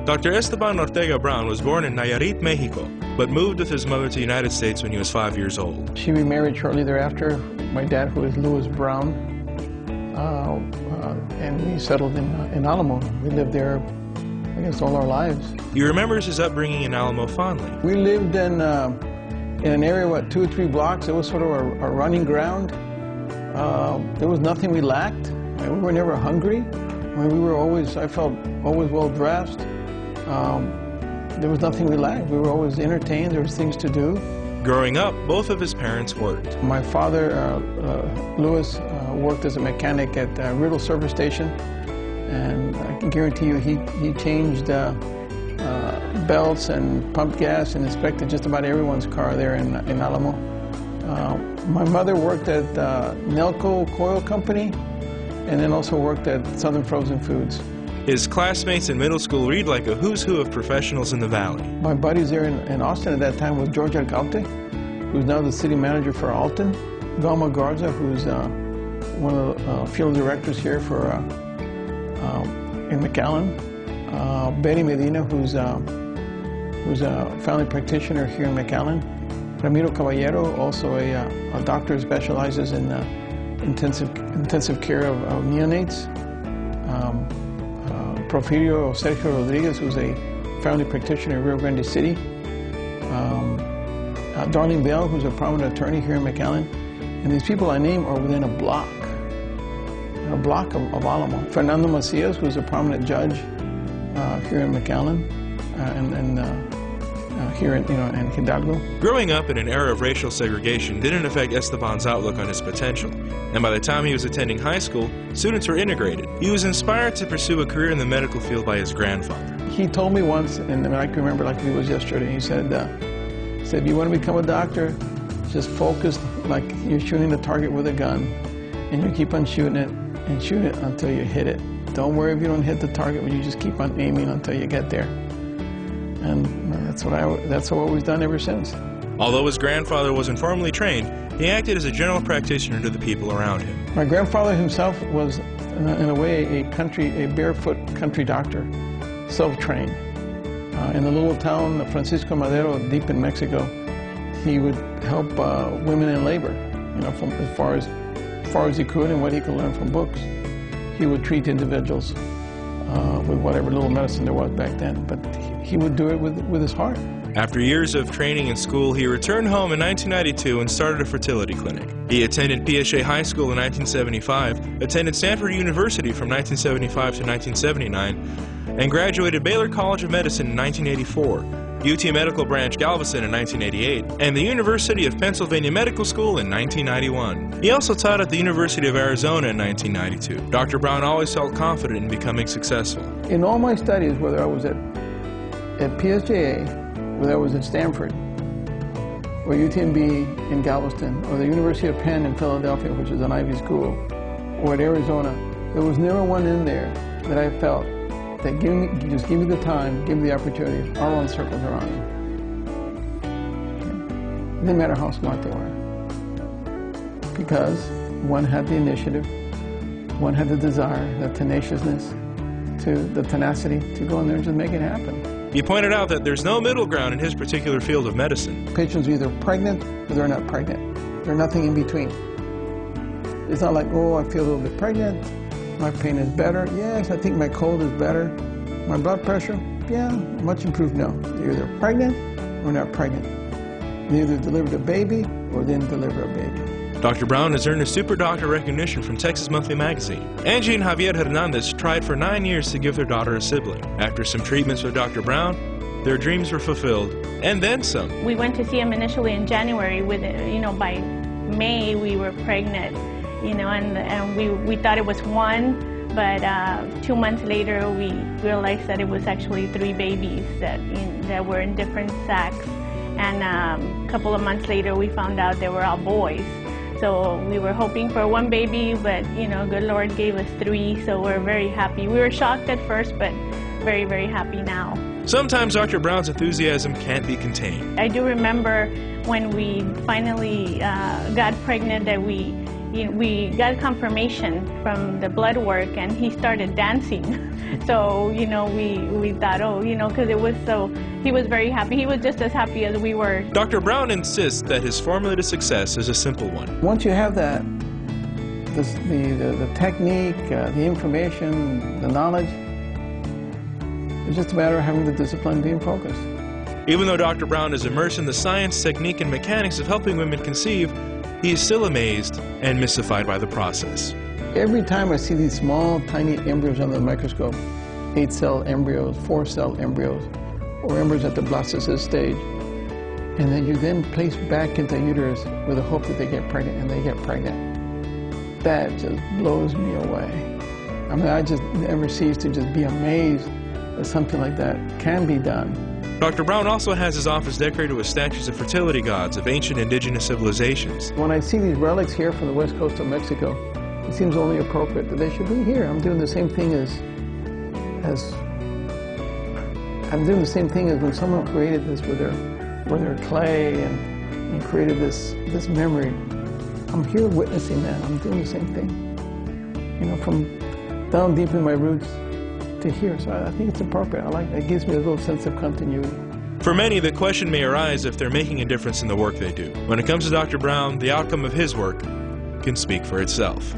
Dr. Esteban Ortega-Brown was born in Nayarit, Mexico, but moved with his mother to the United States when he was 5 years old. She remarried shortly thereafter. My dad, who is Louis Brown, and we settled in Alamo. We lived there, I guess, all our lives. He remembers his upbringing in Alamo fondly. We lived in an area, what, 2 or 3 blocks. It was sort of a running ground. There was nothing we lacked. We were never hungry. We were always, I felt, always well dressed. There was nothing we lacked. We were always entertained. There was things to do. Growing up, both of his parents worked. My father, Louis, worked as a mechanic at Riddle Service Station, and I can guarantee you he changed belts and pumped gas and inspected just about everyone's car there in Alamo. My mother worked at Nelco Coil Company, and then also worked at Southern Frozen Foods. His classmates in middle school read like a who's who of professionals in the valley. My buddies there in Austin at that time was George Alcalte, who's now the city manager for Alton. Velma Garza, who's one of the field directors here for in McAllen. Betty Medina, who's a family practitioner here in McAllen. Ramiro Caballero, also a doctor who specializes in intensive care of neonates. Porfirio Sergio Rodriguez, who's a family practitioner in Rio Grande City. Darlene Bell, who's a prominent attorney here in McAllen. And these people I name are within a block of Alamo. Fernando Macias, who's a prominent judge here in McAllen, here in Hidalgo. Growing up in an era of racial segregation didn't affect Esteban's outlook on his potential, and by the time he was attending high school, students were integrated. He was inspired to pursue a career in the medical field by his grandfather. He told me once, and I can remember like it was yesterday, he said, if you want to become a doctor, just focus like you're shooting the target with a gun, and you keep on shooting it, and shoot it until you hit it. Don't worry if you don't hit the target, but you just keep on aiming until you get there. And that's what we've done ever since. Although his grandfather wasn't formally trained, he acted as a general practitioner to the people around him. My grandfather himself was, in a way, a barefoot country doctor, self-trained. In the little town of Francisco Madero, deep in Mexico, he would help women in labor, from as far as he could and what he could learn from books. He would treat individuals with whatever little medicine there was back then, but he would do it with his heart. After years of training in school, he returned home in 1992 and started a fertility clinic. He attended PSJA High School in 1975, attended Stanford University from 1975 to 1979, and graduated Baylor College of Medicine in 1984, UT Medical Branch Galveston in 1988, and the University of Pennsylvania Medical School in 1991. He also taught at the University of Arizona in 1992. Dr. Brown always felt confident in becoming successful. In all my studies, whether I was at PSJA, whether I was at Stanford, or UTMB in Galveston, or the University of Penn in Philadelphia, which is an Ivy school, or at Arizona, there was never one in there that I felt that just give me the time, give me the opportunity, I'll run circles around them. It didn't matter how smart they were. Because one had the initiative, one had the desire, the tenaciousness, the tenacity to go in there and just make it happen. He pointed out that there's no middle ground in his particular field of medicine. Patients are either pregnant or they're not pregnant. There's nothing in between. It's not like, oh, I feel a little bit pregnant, my pain is better. Yes, I think my cold is better. My blood pressure, yeah, much improved. No, you're either pregnant or not pregnant. They either delivered a baby or didn't deliver a baby. Dr. Brown has earned a Super Doctor recognition from Texas Monthly Magazine. Angie and Javier Hernandez tried for 9 years to give their daughter a sibling. After some treatments with Dr. Brown, their dreams were fulfilled, and then some. We went to see him initially in January. By May we were pregnant, and we thought it was one, but 2 months later we realized that it was actually 3 babies that were in different sacks, and a couple of months later we found out they were all boys. So we were hoping for 1 baby, but good Lord gave us 3, so we're very happy. We were shocked at first, but very, very happy now. Sometimes Dr. Brown's enthusiasm can't be contained. I do remember when we finally got pregnant that we we got confirmation from the blood work, and he started dancing. So, we thought, because it was he was very happy. He was just as happy as we were. Dr. Brown insists that his formula to success is a simple one. Once you have that, the technique, the information, the knowledge, it's just a matter of having the discipline, being focused. Even though Dr. Brown is immersed in the science, technique, and mechanics of helping women conceive, he is still amazed and mystified by the process. Every time I see these small, tiny embryos under the microscope, 8-cell embryos, 4-cell embryos, or embryos at the blastocyst stage, and then you then place back into uterus with the hope that they get pregnant, and they get pregnant. That just blows me away. I mean, I just never cease to just be amazed that something like that can be done. Dr. Brown also has his office decorated with statues of fertility gods of ancient indigenous civilizations. When I see these relics here from the west coast of Mexico, it seems only appropriate that they should be here. I'm doing the same thing as when someone created this with their clay and created this memory. I'm here witnessing that. I'm doing the same thing. From down deep in my roots to here. So I think it's appropriate. I like it. It gives me a little sense of continuity. For many, the question may arise if they're making a difference in the work they do. When it comes to Dr. Brown, the outcome of his work can speak for itself.